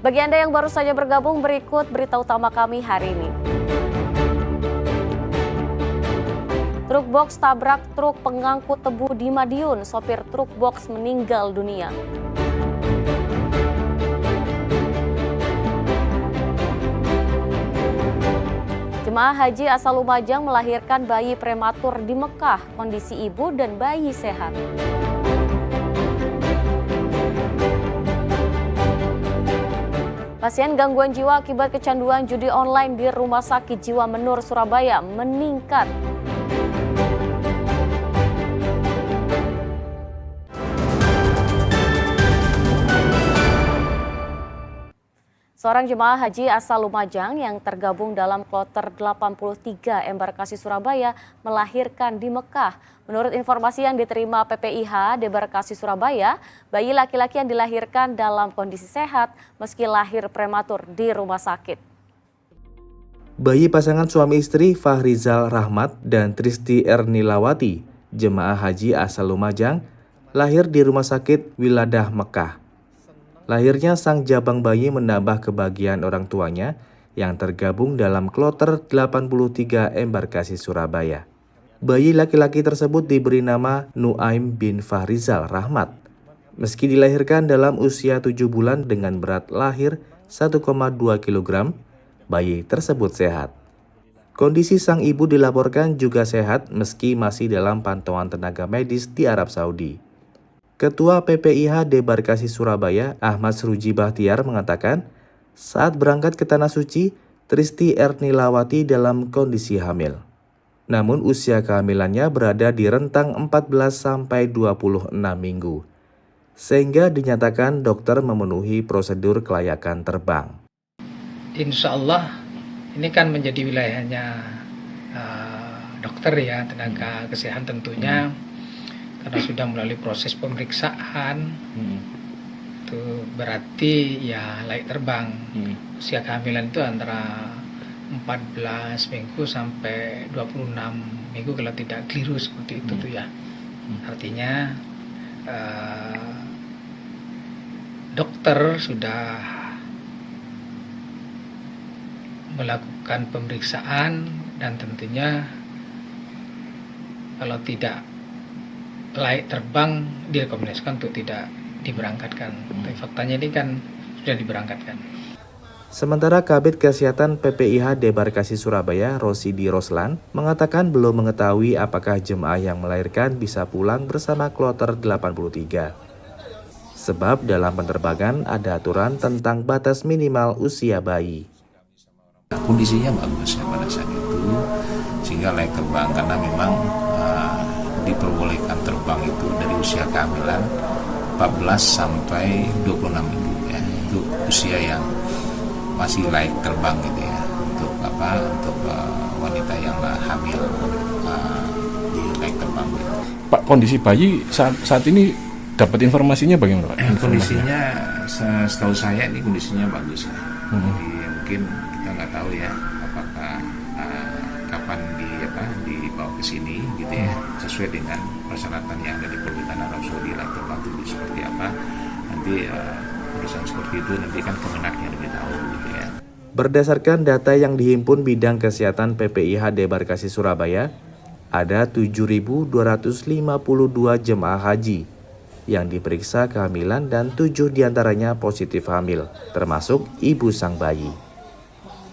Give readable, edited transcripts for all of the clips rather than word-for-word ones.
Bagi Anda yang baru saja bergabung, berikut berita utama kami hari ini. Truk box tabrak truk pengangkut tebu di Madiun, sopir truk box meninggal dunia. Jemaah haji asal Lumajang melahirkan bayi prematur di Mekah, kondisi ibu dan bayi sehat. Pasien gangguan jiwa akibat kecanduan judi online di Rumah Sakit Jiwa Menur, Surabaya meningkat. Seorang jemaah haji asal Lumajang yang tergabung dalam kloter 83 embarkasi Surabaya melahirkan di Mekah. Menurut informasi yang diterima PPIH Debarkasi Surabaya, bayi laki-laki yang dilahirkan dalam kondisi sehat meski lahir prematur di rumah sakit. Bayi pasangan suami istri Fahrizal Rahmat dan Tristi Ernilawati, jemaah haji asal Lumajang, lahir di Rumah Sakit Wiladah Mekah. Lahirnya sang jabang bayi menambah kebahagiaan orang tuanya yang tergabung dalam kloter 83 embarkasi Surabaya. Bayi laki-laki tersebut diberi nama Nuaim bin Fahrizal Rahmat. Meski dilahirkan dalam usia 7 bulan dengan berat lahir 1,2 kg, bayi tersebut sehat. Kondisi sang ibu dilaporkan juga sehat meski masih dalam pantauan tenaga medis di Arab Saudi. Ketua PPIH Debarkasi Surabaya, Ahmad Sruji Bahtiar mengatakan, saat berangkat ke Tanah Suci, Tristi Ernilawati dalam kondisi hamil. Namun usia kehamilannya berada di rentang 14 sampai 26 minggu, sehingga dinyatakan dokter memenuhi prosedur kelayakan terbang. Insya Allah ini kan menjadi wilayahnya dokter ya, tenaga kesehatan tentunya. Karena sudah melalui proses pemeriksaan, itu berarti ya layak terbang. Usia kehamilan itu antara 14 minggu sampai 26 minggu kalau tidak keliru seperti itu tuh ya. Artinya dokter sudah melakukan pemeriksaan dan tentunya kalau tidak layak terbang direkomendasikan untuk tidak diberangkatkan. Tapi faktanya ini kan sudah diberangkatkan. Sementara Kabid Kesehatan PPIH Debarkasi Surabaya, Rosidi Roslan, mengatakan belum mengetahui apakah jemaah yang melahirkan bisa pulang bersama kloter 83. Sebab dalam penerbangan ada aturan tentang batas minimal usia bayi. Kondisinya bagus ya pada saat itu, sehingga layak terbang karena memang diperbolehkan terbang itu dari usia kehamilan 14 sampai 26 minggu ya. Itu usia yang masih layak terbang gitu ya untuk wanita yang hamil di layak terbang gitu. Pak, kondisi bayi saat ini dapat informasinya bagaimana Pak? Kondisinya setahu saya ini kondisinya bagus ya. Jadi mungkin kita nggak tahu ya apakah kapan dibawa ke sini gitu ya, sesuai dengan persyaratan yang ada di permintaan Arab Saudi lah, terbantu seperti apa nanti urusan seperti itu nanti kan Kemenaknya lebih tahu gitu ya. Berdasarkan data yang dihimpun bidang kesehatan PPIH Debarkasi Surabaya, ada 7.252 jemaah haji yang diperiksa kehamilan dan 7 diantaranya positif hamil, termasuk ibu sang bayi.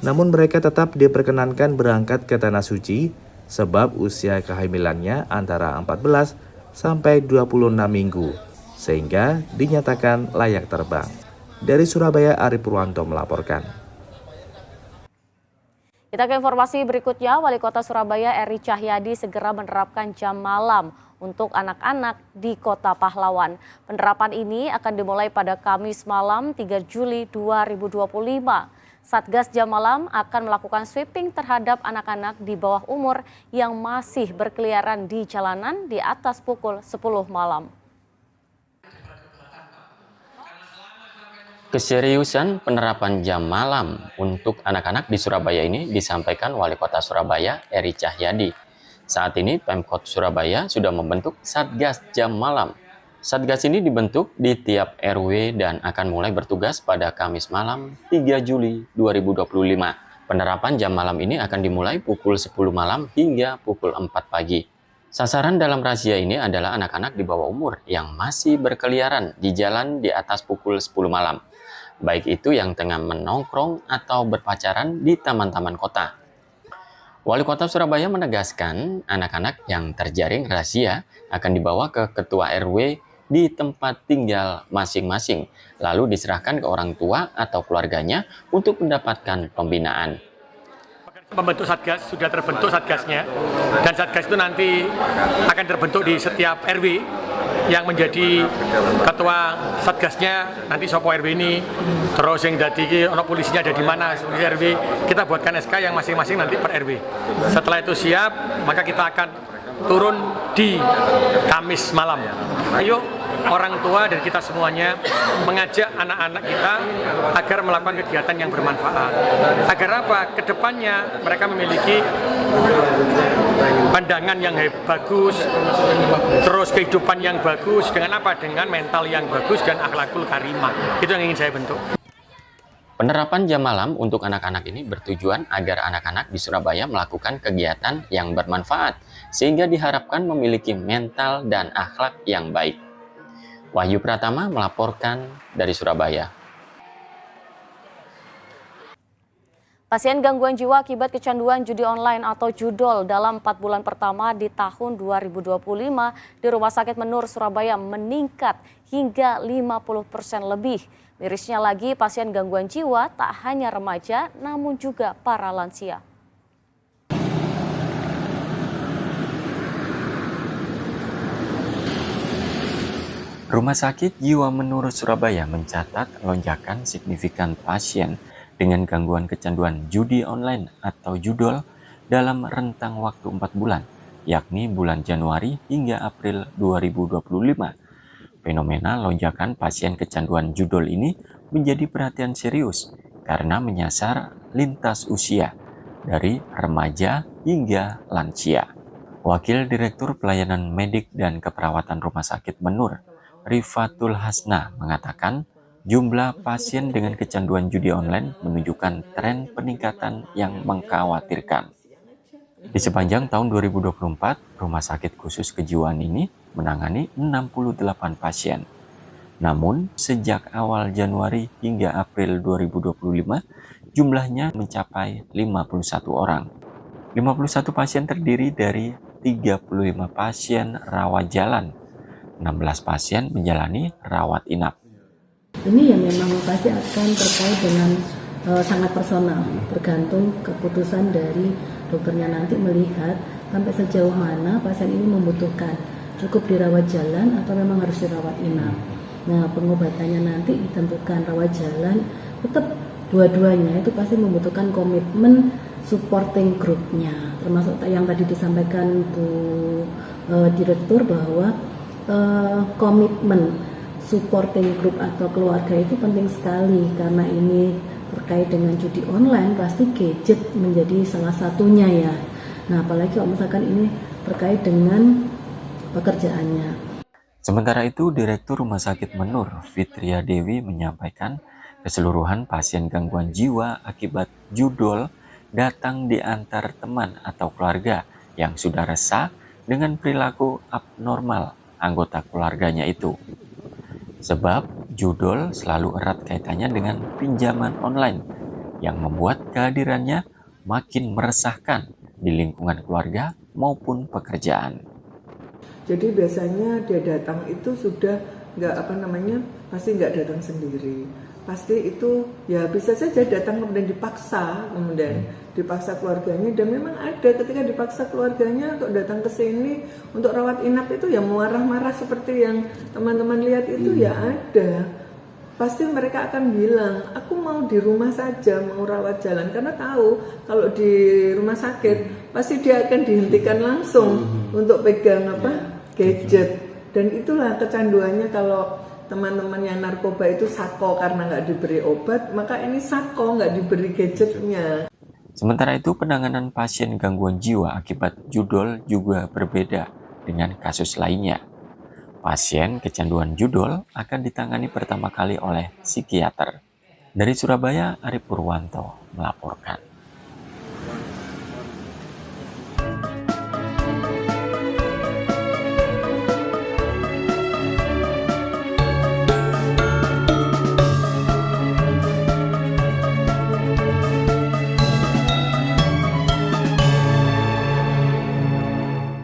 Namun mereka tetap diperkenankan berangkat ke Tanah Suci sebab usia kehamilannya antara 14 sampai 26 minggu, sehingga dinyatakan layak terbang. Dari Surabaya, Arif Purwanto melaporkan. Kita ke informasi berikutnya, Wali Kota Surabaya Eri Cahyadi segera menerapkan jam malam untuk anak-anak di Kota Pahlawan. Penerapan ini akan dimulai pada Kamis malam 3 Juli 2025. Satgas Jam Malam akan melakukan sweeping terhadap anak-anak di bawah umur yang masih berkeliaran di jalanan di atas pukul 10 malam. Keseriusan penerapan jam malam untuk anak-anak di Surabaya ini disampaikan Wali Kota Surabaya Eri Cahyadi. Saat ini Pemkot Surabaya sudah membentuk Satgas Jam Malam Satgas ini dibentuk di tiap RW dan akan mulai bertugas pada Kamis malam 3 Juli 2025. Penerapan jam malam ini akan dimulai pukul 10 malam hingga pukul 4 pagi. Sasaran dalam razia ini adalah anak-anak di bawah umur yang masih berkeliaran di jalan di atas pukul 10 malam. Baik itu yang tengah menongkrong atau berpacaran di taman-taman kota. Wali Kota Surabaya menegaskan anak-anak yang terjaring razia akan dibawa ke Ketua RW di tempat tinggal masing-masing, lalu diserahkan ke orang tua atau keluarganya untuk mendapatkan pembinaan. Pembentuk Satgas, sudah terbentuk Satgasnya, dan Satgas itu nanti akan terbentuk di setiap RW yang menjadi ketua Satgasnya, nanti sopo RW ini, terus yang jadi ono polisinya ada di mana, polisi RW, kita buatkan SK yang masing-masing nanti per RW. Setelah itu siap, maka kita akan turun di Kamis malam. Ayo orang tua dan kita semuanya mengajak anak-anak kita agar melakukan kegiatan yang bermanfaat. Agar apa? Kedepannya mereka memiliki pandangan yang bagus, terus kehidupan yang bagus, dengan apa? Dengan mental yang bagus dan akhlakul karimah. Itu yang ingin saya bentuk. Penerapan jam malam untuk anak-anak ini bertujuan agar anak-anak di Surabaya melakukan kegiatan yang bermanfaat, sehingga diharapkan memiliki mental dan akhlak yang baik. Wahyu Pratama melaporkan dari Surabaya. Pasien gangguan jiwa akibat kecanduan judi online atau judol dalam 4 bulan pertama di tahun 2025 di Rumah Sakit Menur Surabaya meningkat hingga 50% lebih. Mirisnya lagi, pasien gangguan jiwa tak hanya remaja namun juga para lansia. Rumah Sakit Jiwa Menur Surabaya mencatat lonjakan signifikan pasien dengan gangguan kecanduan judi online atau judol dalam rentang waktu 4 bulan, yakni bulan Januari hingga April 2025. Fenomena lonjakan pasien kecanduan judol ini menjadi perhatian serius karena menyasar lintas usia, dari remaja hingga lansia. Wakil Direktur Pelayanan Medik dan Keperawatan Rumah Sakit Menur, Rifatul Hasna, mengatakan jumlah pasien dengan kecanduan judi online menunjukkan tren peningkatan yang mengkhawatirkan. Di sepanjang tahun 2024, Rumah Sakit Khusus Kejiwaan ini menangani 68 pasien. Namun, sejak awal Januari hingga April 2025, jumlahnya mencapai 51 orang. 51 pasien terdiri dari 35 pasien rawat jalan, 16 pasien menjalani rawat inap. Ini yang memang pasti akan terkait dengan sangat personal, tergantung keputusan dari dokternya nanti melihat sampai sejauh mana pasien ini membutuhkan, cukup dirawat jalan atau memang harus dirawat inap. Nah, pengobatannya nanti ditentukan, rawat jalan tetap dua-duanya itu pasti membutuhkan komitmen supporting groupnya, termasuk yang tadi disampaikan Bu Direktur bahwa komitmen supporting group atau keluarga itu penting sekali karena ini terkait dengan judi online, pasti gadget menjadi salah satunya ya. Nah, apalagi kalau misalkan ini terkait dengan pekerjaannya. Sementara itu, Direktur Rumah Sakit Menur, Fitria Dewi, menyampaikan keseluruhan pasien gangguan jiwa akibat judol datang di antar teman atau keluarga yang sudah resah dengan perilaku abnormal anggota keluarganya itu. Sebab judol selalu erat kaitannya dengan pinjaman online yang membuat kehadirannya makin meresahkan di lingkungan keluarga maupun pekerjaan. Jadi biasanya dia datang itu sudah pasti nggak datang sendiri. Pasti itu ya bisa saja datang kemudian dipaksa keluarganya, dan memang ada ketika dipaksa keluarganya untuk datang ke sini untuk rawat inap itu ya marah-marah seperti yang teman-teman lihat itu ya ada. Pasti mereka akan bilang, aku mau di rumah saja, mau rawat jalan, karena tahu kalau di rumah sakit pasti dia akan dihentikan langsung untuk pegang gadget. Dan itulah kecanduannya kalau teman-teman yang narkoba itu sako karena nggak diberi obat, maka ini sako nggak diberi gadgetnya. Sementara itu, penanganan pasien gangguan jiwa akibat judol juga berbeda dengan kasus lainnya. Pasien kecanduan judol akan ditangani pertama kali oleh psikiater. Dari Surabaya, Arif Purwanto melaporkan.